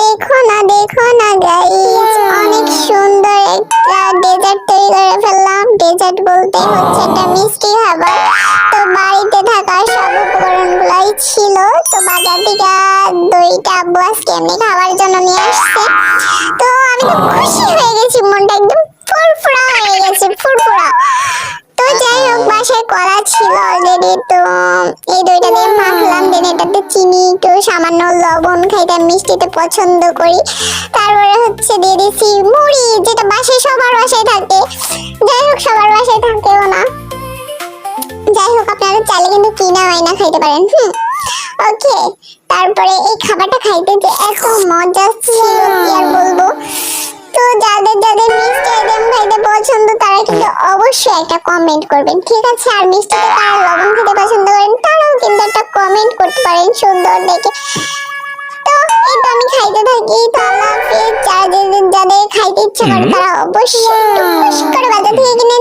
দেখো না গাইস, অনেক সুন্দর একটা ডেজার্ট তৈরি করে ফেললাম। ডেজার্ট বলতে হচ্ছে একটা মিষ্টি খাবার। তো বাড়িতে থাকা সব উপকরণগুলাই ছিল। তো বাজার থেকে দইটা আব্বু আজকে এমনি খাওয়ার জন্য নিয়ে আসছে। তো আমি তো খুশি হয়ে গেছি, মনটা একদম ফুরফুরা হয়ে গেছে, ফুরফুরা। তো যাই হোক, বাসায় কলা ছিল অলরেডি। তো এই দইটা দিয়ে মাখলাম, দেন এটাতে চিনি, একটু সামান্য লবণ, খাইতে মিষ্টিতে পছন্দ করি। তারপরে হচ্ছে দিয়ে দিছি মুড়ি, যেটা বাসায় সবার বাসায় থাকে। যাই হোক, সবার বাসায় থাকেও না। যাই হোক, আপনারা চাইলে কিন্তু কিনা আয়না খাইতে পারেন। ওকে, তারপরে এই খাবারটা খাইতে যে এত মজা ছিল কি আর বলবো। তো যাদের যাদের মিষ্টি আইটেম খাইতে পছন্দ তারা কিন্তু অবশ্যই একটা কমেন্ট করবেন, ঠিক আছে? আর মিষ্টিতে কারা লবণ খেতে পছন্দ করেন তারাও কিন্তু একটা কমেন্ট করতে পারেন সুন্দর দেখে। তো এই তো আমি খাইতে থাকি। তো আল্লাহ হাফেজ। যাদের খাইতে ইচ্ছা করে তারা অবশ্যই টুকুস করে বাজার থেকে কিনে